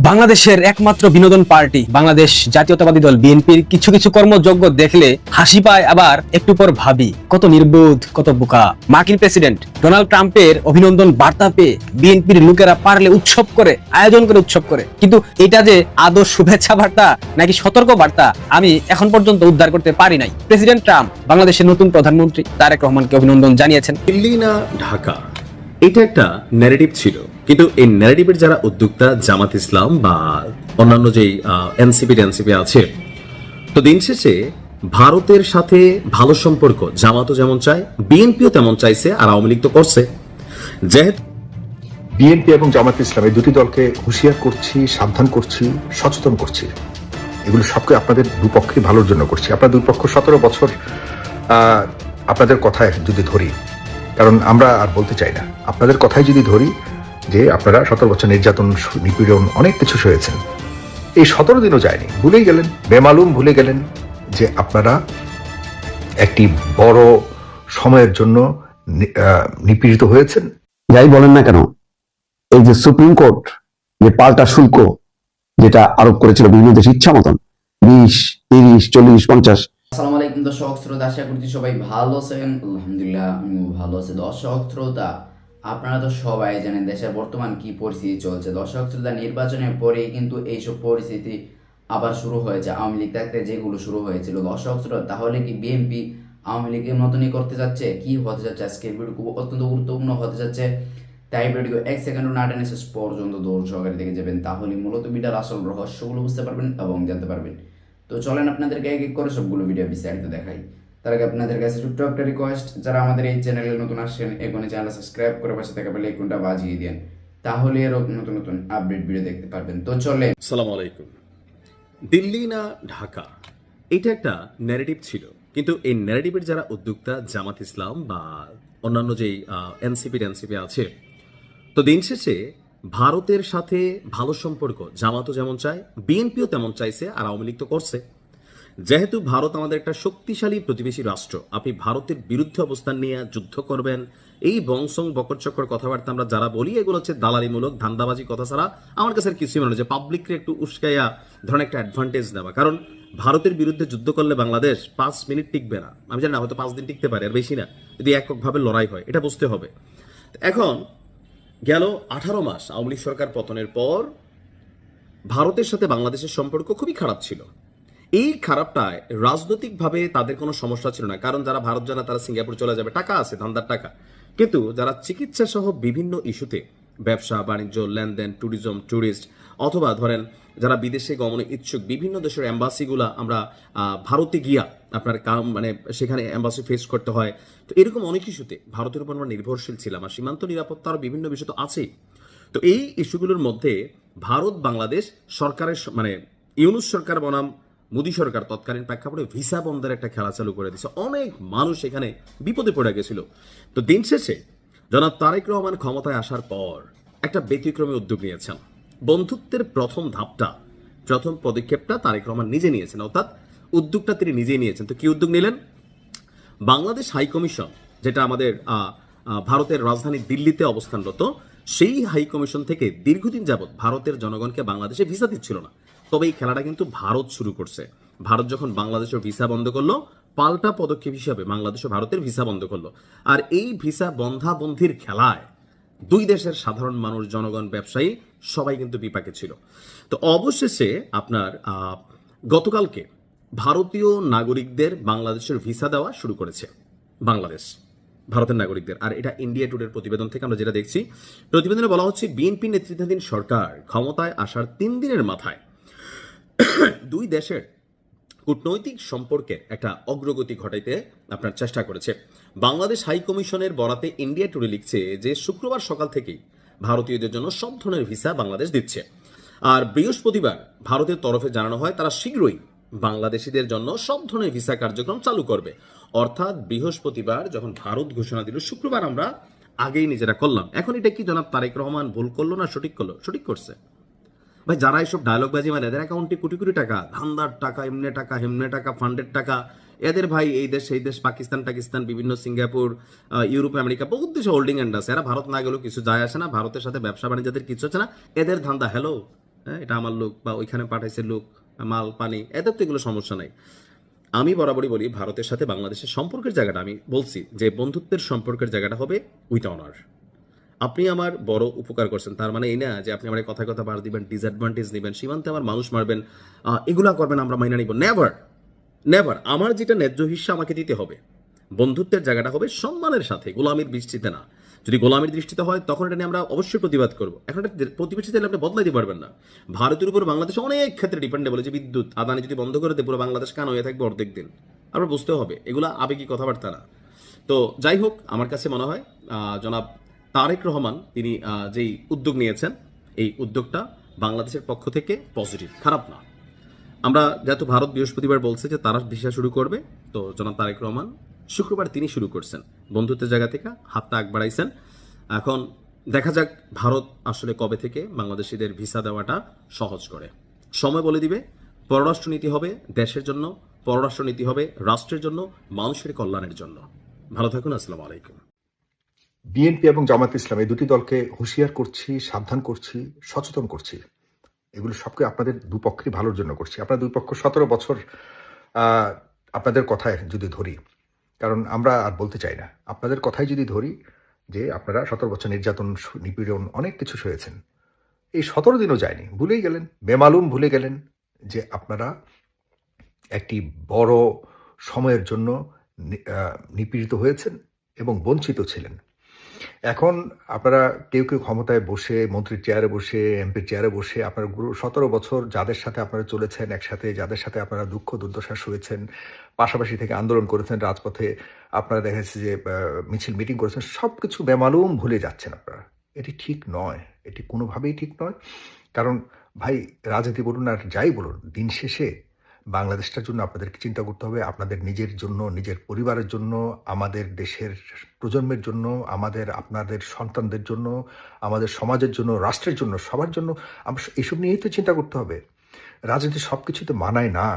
বাংলাদেশের একমাত্র বিনোদন পার্টি বাংলাদেশ জাতীয়তাবাদী দল বিএনপির কিছু কিছু কর্মযজ্ঞ দেখলে হাসি পায়, আবার একটু পর ভাবি কত নির্বোধ, কত বোকা। মার্কিন প্রেসিডেন্ট ডোনাল্ড ট্রাম্পের অভিনন্দন বার্তা পেয়ে বিএনপির লোকেরা পারলে উৎসব করে, আয়োজন করে উৎসব করে, কিন্তু এটা যে আদৌ শুভেচ্ছা বার্তা নাকি সতর্ক বার্তা আমি এখন পর্যন্ত উদ্ধার করতে পারি নাই। প্রেসিডেন্ট ট্রাম্প বাংলাদেশের নতুন প্রধানমন্ত্রী তারেক রহমানকে অভিনন্দন জানিয়েছেন। দিল্লি না ঢাকা, এটা একটা ন্যারেটিভ ছিল, কিন্তু এই ন্যারেটিভের যারা উদ্যোক্তা জামাত ইসলাম বা অন্যান্য যেই এনসিপি আছে, তো দিন শেষে ভারতের সাথে ভালো সম্পর্ক জামাতও যেমন চায়, বিএনপিও তেমন চাইছে, আর আওয়ামী লীগ তো করছে। যেহেতু বিএনপি এবং জামাত ইসলাম এই দুটি দলকে হুঁশিয়ার করছি, সাবধান করছি, সচেতন করছি, এগুলো সবকে আপনাদের দুপক্ষের ভালোর জন্য করছি। আপনার দুই পক্ষ 17 বছর আপনাদের কথায় যদি ধরি, কারণ আমরা আর বলতে চাই না, আপনাদের কথাই যদি ধরি যে আপনারা 17 বছর নির্যাতন, নিপীড়ন, অনেক কিছু সয়েছেন, এই 17 দিনও যায়নি, ভুলেই গেলেন, বেমালুম ভুলে গেলেন যে আপনারা একটি বড় সময়ের জন্য নিপীড়িত হয়েছেন। যাই বলেন না কেন, এই যে সুপ্রিম কোর্ট যে পাল্টা শুল্ক যেটা আরোপ করেছিল বিভিন্ন দেশ ইচ্ছা মতন 20, 30, 40, 50। আসসালামু আলাইকুম দর্শক শ্রোতা, আশা করছি সবাই ভালো আছেন। আলহামদুলিল্লাহ আমিও ভালো আছি। দর্শক শ্রোতা, আপনারা তো সবাই জানেন দেশের বর্তমান কি পরিস্থিতি চলছে। দর্শক শ্রোতা, নির্বাচনের পরে কিন্তু এইসব পরিস্থিতি আবার শুরু হয়েছে। আওয়ামী লীগ থাকতে যেগুলো শুরু হয়েছিল, দর্শক শ্রোতা, তাহলে কি বিএনপি আওয়ামী লীগের মতনই করতে যাচ্ছে? কি হতে যাচ্ছে আজকের ভিডিও অত্যন্ত গুরুত্বপূর্ণ হতে যাচ্ছে, তাই ভিডিও 1 সেকেন্ডও না টেনে শেষ পর্যন্ত ধৈর্য সহকারে দেখে যাবেন, তাহলে মূলত ভিডিওর আসল রহস্যগুলো বুঝতে পারবেন এবং জানতে পারবেন। তো চলেন আপনাদেরকে এক এক করে সবগুলো ভিডিও বিস্তারিত দেখাই। তার আগে আপনাদের কাছে ছোট্ট একটা রিকোয়েস্ট, যারা আমাদের এই চ্যানেলে নতুন আসছেন এখনই চ্যানেল সাবস্ক্রাইব করে পাশে থাকা বেল আইকনটা বাজিয়ে দেন, তাহলে এর নতুন নতুন আপডেট ভিডিও দেখতে পারবেন। তো চলে। আসসালামু আলাইকুম। দিল্লি না ঢাকা, এটা একটা ন্যারেটিভ ছিল, কিন্তু এই ন্যারেটিভের যারা উদ্যোক্তা জামাত ইসলাম বা অন্যান্য যেই এনসিপি আছে, তো দিন শেষে ভারতের সাথে ভালো সম্পর্ক জামাতও যেমন চায়, বিএনপিও তেমন চাইছে, আর আওয়ামী লীগ তো করছে। যেহেতু ভারত আমাদের একটা শক্তিশালী প্রতিবেশী রাষ্ট্র, আপনি ভারতের বিরুদ্ধে অবস্থান নিয়ে যুদ্ধ করবেন, এই বংশং বকরচক্কর কথাবার্তা আমরা যারা বলি, এগুলো হচ্ছে দালালিমূলক ধান্দাবাজি কথা ছাড়া আমার কাছে আর কিছুই মনে হয় যে পাবলিককে একটু উস্কাইয়া ধরেন একটা অ্যাডভান্টেজ নেওয়া। কারণ ভারতের বিরুদ্ধে যুদ্ধ করলে বাংলাদেশ 5 মিনিট টিকবে না, আমি জানি না, হয়তো 5 দিন টিকতে পারে, আর বেশি না, যদি এককভাবে লড়াই হয়, এটা বুঝতে হবে। এখন গেল 18 মাস আওয়ামী লীগ সরকার পতনের পর ভারতের সাথে বাংলাদেশের সম্পর্ক খুবই খারাপ ছিল। এই খারাপটায় রাজনৈতিকভাবে তাদের কোনো সমস্যা ছিল না, কারণ যারা ভারত জানা তারা সিঙ্গাপুর চলে যাবে, টাকা আছে, ধান্দার টাকা। কিন্তু যারা চিকিৎসা সহ বিভিন্ন ইস্যুতে ব্যবসা বাণিজ্য, লেনদেন, ট্যুরিস্ট, অথবা ধরেন যারা বিদেশে গমনে ইচ্ছুক, বিভিন্ন দেশের এম্বাসিগুলা আমরা ভারতে গিয়া আপনার মানে সেখানে এম্বাসি ফেস করতে হয়, তো এরকম অনেক ইস্যুতে ভারতের উপর আমরা নির্ভরশীল ছিলাম, আর সীমান্ত নিরাপত্তার বিভিন্ন বিষয় তো আছেই। তো এই ইস্যুগুলোর মধ্যে ভারত বাংলাদেশ সরকারের মানে ইউনূস সরকার বনাম মোদী সরকার তৎকালীন প্রেক্ষাপটে ভিসা বন্ধের একটা খেলা চালু করে দিচ্ছে, অনেক মানুষ এখানে বিপদে পড়ে গেছিল। তো দিন শেষে জনাব তারেক রহমান ক্ষমতায় আসার পর একটা ব্যতিক্রমী উদ্যোগ নিয়েছেন। বন্ধুত্বের প্রথম ধাপটা, প্রথম পদক্ষেপটা তারেক রহমান নিজে নিয়েছেন, অর্থাৎ উদ্যোগটা তিনি নিজেই নিয়েছেন। তো কি উদ্যোগ নিলেন? বাংলাদেশ হাই কমিশন, যেটা আমাদের ভারতের রাজধানী দিল্লিতে অবস্থানরত, সেই হাই কমিশন থেকে দীর্ঘদিন যাবৎ ভারতের জনগণকে বাংলাদেশে ভিসা দিচ্ছিল না। তবে এই খেলাটা কিন্তু ভারত শুরু করছে। ভারত যখন বাংলাদেশের ভিসা বন্ধ করলো, পাল্টা পদক্ষেপ হিসাবে বাংলাদেশ ও ভারতের ভিসা বন্ধ করলো। আর এই ভিসা বন্ধাবন্ধির খেলায় দুই দেশের সাধারণ মানুষ, জনগণ, ব্যবসায়ী সবাই কিন্তু বিপাকে ছিল। তো অবশেষে আপনার গতকালকে ভারতীয় নাগরিকদের বাংলাদেশের ভিসা দেওয়া শুরু করেছে বাংলাদেশ, ভারতের নাগরিকদের। আর এটা ইন্ডিয়া টুডের প্রতিবেদন থেকে আমরা যেটা দেখছি, প্রতিবেদনে বলা হচ্ছে বিএনপি নেতৃত্বাধীন সরকার ক্ষমতায় আসার 3 দিনের মাথায় দুই দেশের কূটনৈতিক সম্পর্কের একটা অগ্রগতি ঘটাইতে আপনার চেষ্টা করেছে। বাংলাদেশ হাই কমিশনের বরাতে ইন্ডিয়া টুডে লিখছে যে শুক্রবার সকাল থেকেই ভারতীয়দের জন্য সব ধরনের ভিসা বাংলাদেশ দিচ্ছে। আর বৃহস্পতিবার ভারতের তরফে জানানো হয় তারা শীঘ্রই বাংলাদেশিদের জন্য সব ধরনের ভিসা কার্যক্রম চালু করবে। অর্থাৎ বৃহস্পতিবার যখন ভারত ঘোষণা দিল, শুক্রবার আমরা আগেই নিজেরা করলাম। এখন এটা কি জনাব তারেক রহমান ভুল করলো না সঠিক করলো? সঠিক করছে ভাই। যারা এইসব ডায়লগ বাজি মানে, এদের অ্যাকাউন্টে কোটি কোটি টাকা, ধান্দার টাকা, এমনে টাকা, হেমনে টাকা, ফান্ডের টাকা, এদের ভাই এই দেশ সেই দেশ, পাকিস্তান, বিভিন্ন সিঙ্গাপুর, ইউরোপ, আমেরিকা, বহুত দেশে হোল্ডিং এন্ড আছে। এরা ভারত না গেলেও কিছু যায় আসে না, ভারতের সাথে ব্যবসা বাণিজ্যদের কিছু হচ্ছে না, এদের ধান্দা। হ্যালো, হ্যাঁ, এটা আমার লোক বা ওইখানে পাঠাইছে লোক, মাল পানি, এদের তো এগুলো সমস্যা নাই। আমি বরাবরই বলি ভারতের সাথে বাংলাদেশের সম্পর্কের জায়গাটা, আমি বলছি যে বন্ধুত্বের সম্পর্কের জায়গাটা হবে উইথ অনার। আপনি আমার বড় উপকার করছেন, তার মানে এই না যে আপনি আমার কথায় কথা বার দিবেন, ডিসঅ্যাডভান্টেজ নেবেন, সীমান্তে আমার মানুষ মারবেন, এগুলা করবেন, আমরা মাইনা নিব, নেভার নেভার। আমার যেটা ন্যায্য হিস্সা আমাকে দিতে হবে। বন্ধুত্বের জায়গাটা হবে সম্মানের সাথে, গোলামির দৃষ্টিতে না। যদি গোলামির দৃষ্টিতে হয় তখন এটা নিয়ে আমরা অবশ্যই প্রতিবাদ করবো। এখন এটা প্রতিবেশী চাইলে আপনি বদলাইতে পারবেন না। ভারতের উপর বাংলাদেশ অনেক ক্ষেত্রে ডিপেন্ডেবল। যে বিদ্যুৎ আদানি যদি বন্ধ করে দেয় পুরো বাংলাদেশ কান হয়ে থাকবে অর্ধেক দিন। আমরা বুঝতে হবে এগুলা আবেগী কথাবার্তা না। তো যাই হোক, আমার কাছে মনে হয় জনাব তারেক রহমান তিনি যেই উদ্যোগ নিয়েছেন, এই উদ্যোগটা বাংলাদেশের পক্ষ থেকে পজিটিভ, খারাপ না। আমরা যেহেতু ভারত বৃহস্পতিবার বলছে যে তারা ভিসা শুরু করবে, তো জনাব তারেক রহমান শুক্রবার তিনি শুরু করছেন, বন্ধুত্বের জায়গা থেকে হাতটা আগ বাড়াইছেন। এখন দেখা যাক ভারত আসলে কবে থেকে বাংলাদেশিদের ভিসা দেওয়াটা সহজ করে। সময় বলে দিবে। পররাষ্ট্রনীতি হবে দেশের জন্য, পররাষ্ট্রনীতি হবে রাষ্ট্রের জন্য, মানুষের কল্যাণের জন্য। ভালো থাকুন, আসসালামু আলাইকুম। বিএনপি এবং জামাত ইসলাম এই দুটি দলকে হুঁশিয়ার করছি, সাবধান করছি, সচেতন করছি। এগুলো সবকে আপনাদের দুপক্ষেরই ভালোর জন্য করছি। আপনার দুই পক্ষ 17 বছর আপনাদের কথায় যদি ধরি, কারণ আমরা আর বলতে চাই না, আপনাদের কথাই যদি ধরি যে আপনারা 17 বছর নির্যাতন, নিপীড়ন, অনেক কিছু সয়েছেন। এই 17 দিনও যায়নি, ভুলেই গেলেন, বেমালুম ভুলে গেলেন যে আপনারা একটি বড় সময়ের জন্য নিপীড়িত হয়েছেন এবং বঞ্চিত ছিলেন। এখন আপনারা কেউ কেউ ক্ষমতায় বসে, মন্ত্রীর চেয়ারে বসে, এমপির চেয়ারে বসে, আপনারা 17 বছর যাদের সাথে আপনারা চলেছেন একসাথে, যাদের সাথে আপনারা দুঃখ দুর্দশা সয়েছেন, পাশাপাশি থেকে আন্দোলন করেছেন, রাজপথে আপনারা দেখা যাচ্ছে যে মিছিল মিটিং করেছেন, সব কিছু বেমালুম ভুলে যাচ্ছেন আপনারা। এটি ঠিক নয়, এটি কোনোভাবেই ঠিক নয়। কারণ ভাই, রাজনীতি বলুন আর যাই বলুন, দিন শেষে বাংলাদেশটার জন্য আপনাদেরকে চিন্তা করতে হবে, আপনাদের নিজের জন্য, নিজের পরিবারের জন্য, আমাদের দেশের প্রজন্মের জন্য, আপনাদের সন্তানদের জন্য, আমাদের সমাজের জন্য, রাষ্ট্রের জন্য, সবার জন্য। আমরা এসব নিয়েই তো চিন্তা করতে হবে। রাজনীতি সব কিছুতে মানায় না,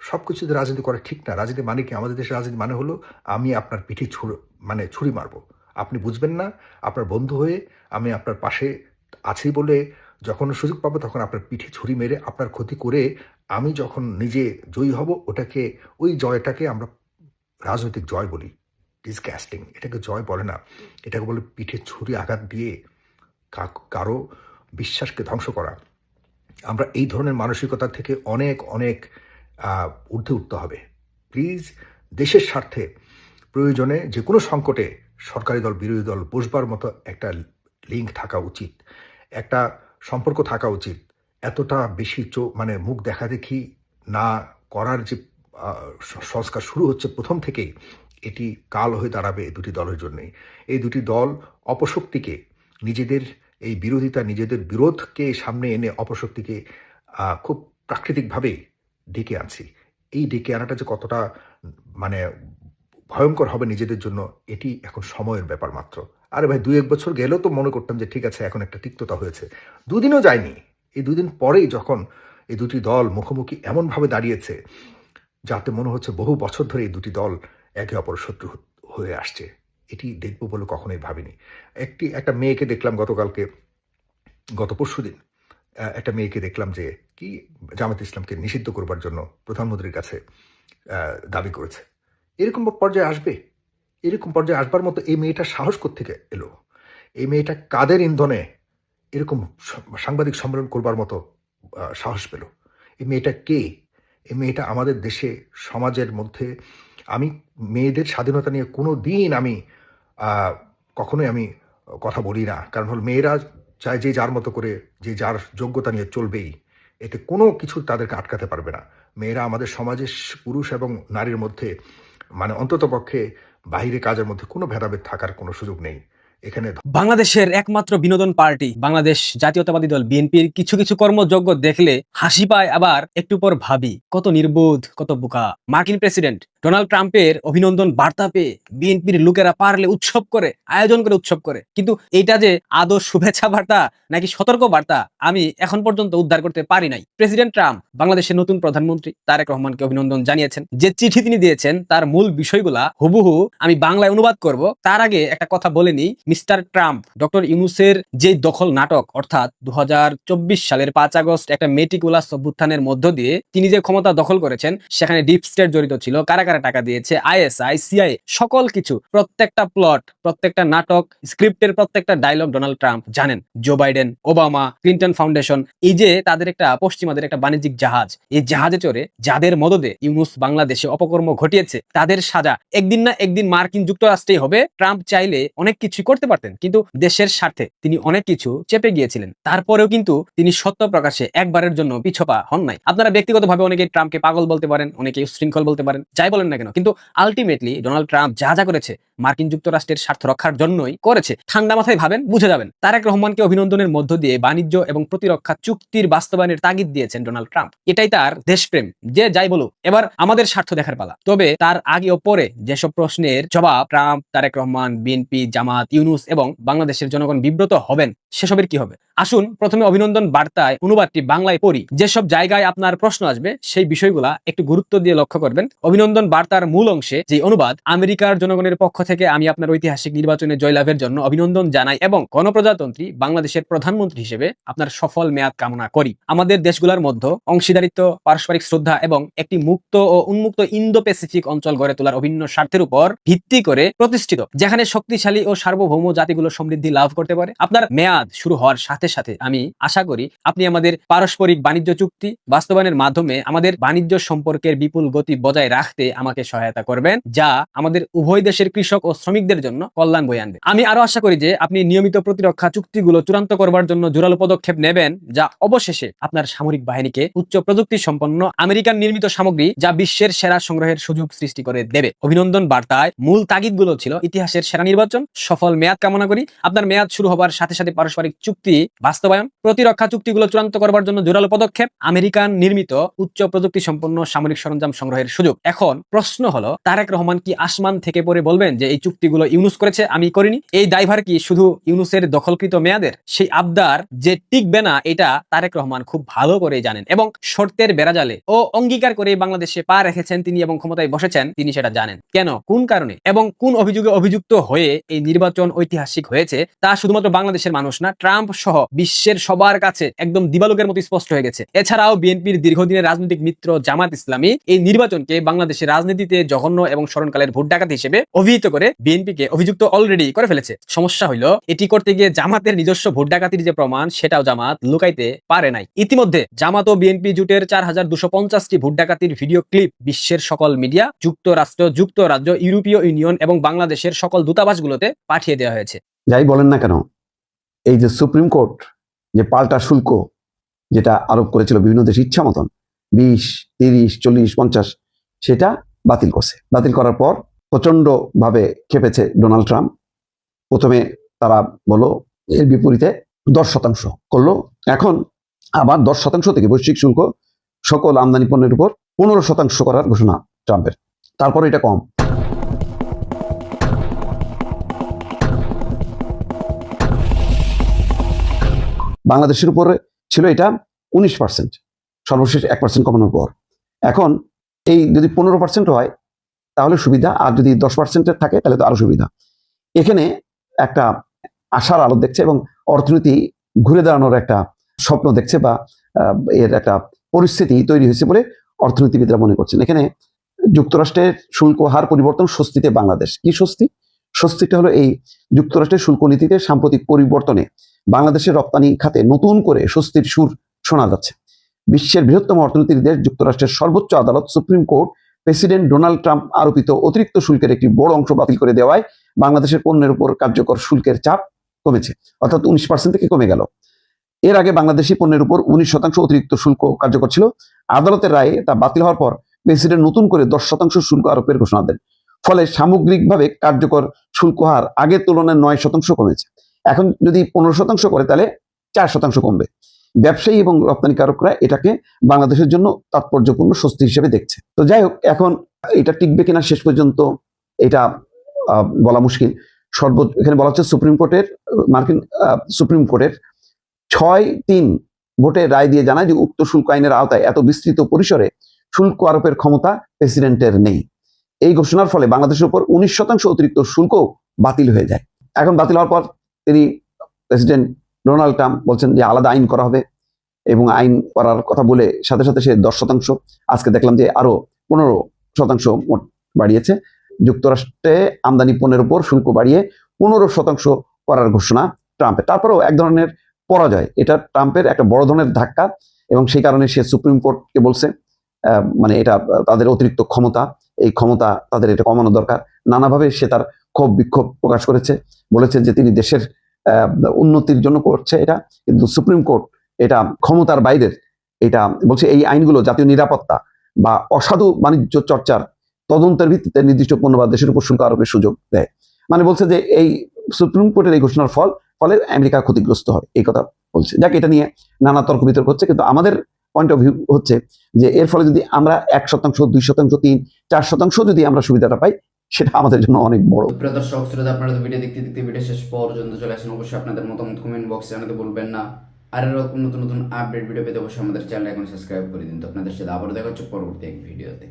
সব কিছুতে রাজনীতি করা ঠিক না। রাজনীতি মানে কি? আমাদের দেশের রাজনীতি মানে হলো আমি আপনার পিঠে ছুরি মারবো, আপনি বুঝবেন না, আপনার বন্ধু হয়ে আমি আপনার পাশে আছি বলে যখন সুযোগ পাবো তখন আপনার পিঠে ছুরি মেরে আপনার ক্ষতি করে আমি যখন নিজে জয়ী হব, ওই জয়টাকে আমরা রাজনৈতিক জয় বলি। ডিসগ্যাস্টিং, এটাকে জয় বলে না, এটাকে বলে পিঠে ছুরি আঘাত দিয়ে কারো বিশ্বাসকে ধ্বংস করা। আমরা এই ধরনের মানসিকতা থেকে অনেক অনেক ঊর্ধ্বে উঠতে হবে। প্লিজ, দেশের স্বার্থে প্রয়োজনে যে কোনো সংকটে সরকারি দল বিরোধী দল বসবার মতো একটা লিঙ্ক থাকা উচিত, একটা সম্পর্ক থাকা উচিত। এতটা বেশি মুখ দেখা দেখি না করার যে সংস্কার শুরু হচ্ছে প্রথম থেকেই, এটি কাল হয়ে দাঁড়াবে এই দুটি দলের জন্যই। এই দুটি দল অপশক্তিকে, নিজেদের এই বিরোধিতা, নিজেদের বিরোধকে সামনে এনে অপশক্তিকে খুব প্রাকৃতিকভাবে ডেকে আনছি। এই ডেকে আনাটা যে কতটা ভয়ঙ্কর হবে নিজেদের জন্য, এটি এখন সময়ের ব্যাপার মাত্র। আরে ভাই, 2-1 বছর গেলেও তো মনে করতাম যে ঠিক আছে, এখন একটা তিক্ততা হয়েছে। 2 দিনও যায়নি। এই 2 দিন পরেই যখন এই দুটি দল মুখোমুখি এমনভাবে দাঁড়িয়েছে যাতে মনে হচ্ছে বহু বছর ধরে এই দুটি দল একে অপরের শত্রু হয়ে আসছে, এটি দেখবো বলে কখনোই ভাবিনি। একটা মেয়েকে দেখলাম গত পরশুদিন, একটা মেয়েকে দেখলাম যে কি জামাত ইসলামকে নিষিদ্ধ করবার জন্য প্রধানমন্ত্রীর কাছে দাবি করেছে। এরকম পর্যায়ে আসবার মতো এই মেয়েটার সাহস কোত্থেকে এলো? এই মেয়েটা কাদের ইন্ধনে এরকম সাংবাদিক সম্মেলন করবার মতো সাহস পেল? এই মেয়েটা কে? এই মেয়েটা আমাদের দেশে, সমাজের মধ্যে, আমি মেয়েদের স্বাধীনতা নিয়ে কোনো দিন কখনোই আমি কথা বলি না। কারণ হল, মেয়েরা চায় যে যার মতো করে, যে যার যোগ্যতা নিয়ে চলবেই, এতে কোনো কিছু তাদেরকে আটকাতে পারবে না। মেয়েরা আমাদের সমাজে পুরুষ এবং নারীর মধ্যে অন্তত পক্ষে বাহিরে কাজের মধ্যে কোনো ভেদাভেদ থাকার কোনো সুযোগ নেই এখানে। বাংলাদেশের একমাত্র বিনোদন পার্টি বাংলাদেশ জাতীয়তাবাদী দল বিএনপির কিছু কিছু কর্মযোগ্য দেখলে হাসি পায়, আবার একটু পর ভাবি কত নির্বোধ, কত বোকা। মার্কিন প্রেসিডেন্ট ডোনাল্ড ট্রাম্পের অভিনন্দন বার্তা পেয়ে বিএনপির লোকেরা পারলে উৎসব করে, আয়োজন করে উৎসব করে। কিন্তু এইটা যে আদৌ শুভেচ্ছা বার্তা নাকি সতর্ক বার্তা, আমি এখন পর্যন্ত উদ্ধার করতে পারি নাই। প্রেসিডেন্ট ট্রাম্প বাংলাদেশের নতুন প্রধানমন্ত্রী তারেক রহমানকে অভিনন্দন জানিয়েছেন। যে চিঠি তিনি দিয়েছেন তার মূল বিষয়গুলা হুবহু আমি বাংলায় অনুবাদ করব। তার আগে একটা কথা বলে নিই, মিস্টার ট্রাম্প ডক্টর ইউনূসের যে দখল নাটক অর্থাৎ 2024 সালের 5 আগস্ট একটা মেটিকুলাস অভ্যুত্থানের মধ্য দিয়ে তিনি যে ক্ষমতা দখল করেছেন সেখানে ডিপ স্টেট জড়িত ছিল, কারা কারা টাকা দিয়েছে, আইএসআই, সিআইএ, সকল কিছু, প্রত্যেকটা প্লট, প্রত্যেকটা নাটক, স্ক্রিপ্টের প্রত্যেকটা ডায়লগ ডোনাল্ড ট্রাম্প জানেন। Joe Biden, Obama, Clinton Foundation, এই যে তাদের একটা পশ্চিমাদের একটা বাণিজ্যিক জাহাজ, এই জাহাজে চড়ে যাদের মদদে ইউনূস বাংলাদেশে অপকর্ম ঘটিয়েছে তাদের সাজা একদিন না একদিন মার্কিন যুক্তরাষ্ট্রেই হবে। ট্রাম্প চাইলে অনেক কিছু করতে পারতেন, কিন্তু দেশের স্বার্থে তিনি অনেক কিছু চেপে গিয়েছিলেন। তারপরেও কিন্তু তিনি সত্য প্রকাশে একবারের জন্য পিছপা হন নাই। আপনারা ব্যক্তিগতভাবে অনেকে ট্রাম্পকে পাগল বলতে পারেন, অনেকে উচ্ছৃঙ্খল বলতে পারেন, যাই বলেন না কেন, কিন্তু আলটিমেটলি ডোনাল্ড ট্রাম্প যা যা করেছে মার্কিন যুক্তরাষ্ট্রের স্বার্থ রক্ষার জন্যই করেছে। ঠান্ডা মাথায় ভাবেন, বুঝে যাবেন। তারেক রহমানকে অভিনন্দনের মধ্য দিয়ে বাণিজ্য এবং প্রতিরক্ষা চুক্তির বাস্তবায়নের তাগিদ দিয়েছেন ডোনাল্ড ট্রাম্প। এটাই তার দেশপ্রেম। যে যাই বলুক, এবার আমাদের স্বার্থ দেখার পালা। তবে তার আগে ও পরে যেসব প্রশ্নের জবাব ট্রাম্প, তারেক রহমান, বিএনপি, জামাত, ইউনূস এবং বাংলাদেশের জনগণ বিব্রত হবেন, সেসবের কি হবে? আসুন প্রথমে অভিনন্দন বার্তায় অনুবাদটি বাংলায় পড়ি। যেসব জায়গায় আপনার প্রশ্ন আসবে সেই বিষয়গুলা একটু গুরুত্ব দিয়ে লক্ষ্য করবেন। অভিনন্দন বার্তার মূল অংশে যে অনুবাদ, আমেরিকার জনগণের পক্ষ থেকে আমি আপনার ঐতিহাসিক নির্বাচনে জয়লাভের জন্য অভিনন্দন জানাই এবং গণপ্রজাতন্ত্রী বাংলাদেশের প্রধানমন্ত্রী হিসেবে আপনার সফল মেয়াদ কামনা করি। আমাদের দেশগুলোর মধ্যে অংশীদারিত্ব, পারস্পরিক শ্রদ্ধা এবং একটি মুক্ত ও উন্মুক্ত ইন্দো প্যাসিফিক অঞ্চল গড়ে তোলার অভিন্ন স্বার্থের উপর ভিত্তি করে প্রতিষ্ঠিত, যেখানে শক্তিশালী ও সার্বভৌম জাতিগুলো সমৃদ্ধি লাভ করতে পারে। আপনার মেয়াদ শুরু হওয়ার সাথে সাথে আমি আশা করি আপনি আমাদের পারস্পরিক বাণিজ্য চুক্তি বাস্তবায়নের মাধ্যমে আমাদের বাণিজ্য সম্পর্কের বিপুল গতি বজায় রাখতে আমাকে সহায়তা করবেন, যা আমাদের উভয় দেশের কৃষক ও শ্রমিকদের জন্য কল্যাণ বয়ে আনবে। আমি আরো আশা করি যে আপনি নিয়মিত প্রতিরক্ষা চুক্তিগুলো চূড়ান্ত করবার জন্য জোরালো পদক্ষেপ নেবেন, যা অবশেষে আপনার সামরিক বাহিনীকে উচ্চ প্রযুক্তি সম্পন্ন আমেরিকান নির্মিত সামগ্রী যা বিশ্বের সেরা সংগ্রহের সুযোগ সৃষ্টি করে দেবে। অভিনন্দন বার্তায় মূল তাগিদগুলো ছিল ইতিহাসের সেরা নির্বাচন, সফল মেয়াদ কামনা করি, আপনার মেয়াদ শুরু হবার সাথে সাথে পারস্পরিক চুক্তি বাস্তবায়ন, প্রতিরক্ষা চুক্তিগুলো চূড়ান্ত করবার জন্য জোরালো পদক্ষেপ, আমেরিকান নির্মিত উচ্চ প্রযুক্তি সম্পন্ন সামরিক সরঞ্জাম সংগ্রহের সুযোগ। এখন প্রশ্ন হলো, তারেক রহমান কি আসমান থেকে পড়ে বলবেন যে এই চুক্তিগুলো ইউনূস করেছে, আমি করিনি? এই দায়ভার কি শুধু ইউনূসের দখলকৃত মেয়াদের? সেই আবদার যে টিকবে না এটা তারেক রহমান খুব ভালো করে জানেন এবং শর্তের বেড়াজালে ও অঙ্গীকার করে বাংলাদেশে পা রেখেছেন তিনি এবং ক্ষমতায় বসেছেন তিনি সেটা জানেন। কেন, কোন কারণে এবং কোন অভিযোগে অভিযুক্ত হয়ে এই নির্বাচন ঐতিহাসিক হয়েছে তা শুধুমাত্র বাংলাদেশের মানুষ না, ট্রাম্প সহ বিশ্বের সবার কাছে একদম দিবালোকের মতো স্পষ্ট হয়ে গেছে। এছাড়াও বিএনপির দীর্ঘদিনের রাজনৈতিক মিত্র জামাত ইসলামী এই নির্বাচনকে বাংলাদেশের রাজনীতিতে জঘন্য এবং স্মরণকালের ভোট ডাকাতি হিসেবে অভিহিত করে বিএনপিকে অভিযুক্ত অলরেডি করে ফেলেছে। সমস্যা হইল, এটি করতে গিয়ে জামাতের নিজস্ব ভোট ডাকাতির যে প্রমাণ সেটাও জামাত লুকাইতে পারে নাই। ইতিমধ্যে জামাত ও বিএনপি জুটের 4250টি ভোট ডাকাতির ভিডিও ক্লিপ বিশ্বের সকল মিডিয়া, যুক্তরাষ্ট্র, যুক্তরাজ্য, ইউরোপীয় ইউনিয়ন এবং বাংলাদেশের সকল দূতাবাসগুলোতে পাঠিয়ে দেওয়া হয়েছে। যাই বলেন না কেন, এই যে সুপ্রিম কোর্ট যে পাল্টা শুল্ক যেটা আরোপ করেছিল বিভিন্ন দেশ ইচ্ছা মতন 20, 30, 40, 50, সেটা বাতিল করছে। বাতিল করার পর প্রচন্ড ভাবে খেপেছে ডোনাল্ড ট্রাম্প। প্রথমে তারা বলল এর বিপরীতে 10% করলো, এখন আবার 10% থেকে বৈশ্বিক শুল্ক সকল আমদানি পণ্যের উপর 15% করার ঘোষণা ট্রাম্পের। তারপর এটা কম। বাংলাদেশের উপরে ছিল এটা 19%, সর্বশেষ 1% কমানোর পর। এখন এই যদি 15% হয় তাহলে সুবিধা, আর যদি 10% থাকে তাহলে তো আরো সুবিধা। এখানে একটা আশার আলো দেখছে এবং অর্থনীতি ঘুরে দাঁড়ানোর একটা স্বপ্ন দেখছে বা এর একটা পরিস্থিতি তৈরি হয়েছে বলে অর্থনীতিবিদরা মনে করছেন। এখানে যুক্তরাষ্ট্রের শুল্ক হার পরিবর্তন স্বস্তিতে বাংলাদেশ। কি স্বস্তি? স্বস্তিটা হলো এই যুক্তরাষ্ট্রের শুল্ক নীতিতে সাম্প্রতিক পরিবর্তনে বাংলাদেশের রপ্তানি খাতে নতুন করে স্বস্তির সুর শোনা যাচ্ছে। বিশ্বের বৃহত্তম অর্থনীতির দেশ যুক্তরাষ্ট্রের সর্বোচ্চ আদালত supreme court president Donald Trump আরোপিত অতিরিক্ত শুল্কের একটি বড় অংশ বাতিল করে দেওয়ায় বাংলাদেশের পণ্যের উপর কার্যকর শুল্কের চাপ কমেছে, অর্থাৎ 19% থেকে কমে গেল। এর আগে বাংলাদেশি পণ্যের উপর 19% অতিরিক্ত শুল্ক কার্যকর ছিল। আদালতের রায়ে তা বাতিল হওয়ার পর প্রেসিডেন্ট নতুন করে 10% শুল্ক আরোপের ঘোষণা দেন। ফলে সামগ্রিকভাবে কার্যকর শুল্ক হার আগের তুলনায় 9% কমেছে। এখন যদি 15% করে তাহলে 4% কমবে। ব্যবসায়ী এবং রপ্তানিকারকরা এটাকে বাংলাদেশের জন্য তাৎপর্যপূর্ণ স্বস্তি হিসেবে দেখছে। তো যাই হোক, এখন এটা টিকবে কিনা শেষ পর্যন্ত এটা বলা মুশকিল। এখানে বলা হচ্ছে মার্কিন সুপ্রিম কোর্টের 6-3 ভোটে রায় দিয়ে জানায় যে উক্ত শুল্ক আইনের আওতায় এত বিস্তৃত পরিসরে শুল্ক আরোপের ক্ষমতা প্রেসিডেন্টের নেই। এই ঘোষণার ফলে বাংলাদেশের উপর 19% অতিরিক্ত শুল্ক বাতিল হয়ে যায়। এখন বাতিল হওয়ার পর তিনি প্রেসিডেন্ট ডোনাল্ড ট্রাম্প বলছেন যে আলাদা আইন করা হবে, এবং আইন করার কথা বলে সাথে সাথে সে 10%, আজকে দেখলাম যে আরো 15% মোট বাড়িয়েছে। যুক্তরাষ্ট্রে আমদানি পণ্যের উপর শুল্ক বাড়িয়ে 15% করার ঘোষণা ট্রাম্পের। তারপরেও এক ধরনের পরাজয়, এটা ট্রাম্পের একটা বড় ধরনের ধাক্কা, এবং সেই কারণে সে সুপ্রিম কোর্টকে বলছে মানে এটা তাদের অতিরিক্ত ক্ষমতা, এই ক্ষমতা তাদের এটা কমানো দরকার। নানাভাবে সে তার ক্ষোভ বিক্ষোভ প্রকাশ করেছে, বলেছে যে তিনি দেশের উন্নতির জন্য করছে এটা, কিন্তু সুপ্রিম কোর্ট এটা ক্ষমতার বাইরের। এটা বলছে এই আইনগুলো জাতীয় নিরাপত্তা বা অসাধু বাণিজ্য চর্চার তদন্তের ভিত্তিতে নির্দিষ্ট পণ্য বা দেশের উপর শুল্ক আরোপের সুযোগ দেয়। মানে বলছে যে এই সুপ্রিম কোর্টের এই ঘোষণার ফলে আমেরিকা ক্ষতিগ্রস্ত হয়, এই কথা বলছে। যাক, এটা নিয়ে নানা তর্ক বিতর্ক হচ্ছে, কিন্তু আমাদের পয়েন্ট অফ ভিউ হচ্ছে যে এর ফলে যদি আমরা 1%, 2%, 3, 4% যদি আমরা সুবিধাটা পাই, সেটা আমাদের জন্য অনেক বড়। প্রিয় দর্শক শ্রোতা, আপনারা তো ভিডিও দেখতে দেখতে ভিডিও শেষ পর্যন্ত চলে আসেন। অবশ্যই আপনাদের মতামত কমেন্ট বক্সে জানাতে ভুলবেন না। আর এরকম নতুন নতুন আপডেট ভিডিও পেতে অবশ্যই আমাদের চ্যানেল এখন সাবস্ক্রাইব করে দিন। তো আপনাদের সাথে আবার দেখা হচ্ছে পরবর্তী এক ভিডিওতে।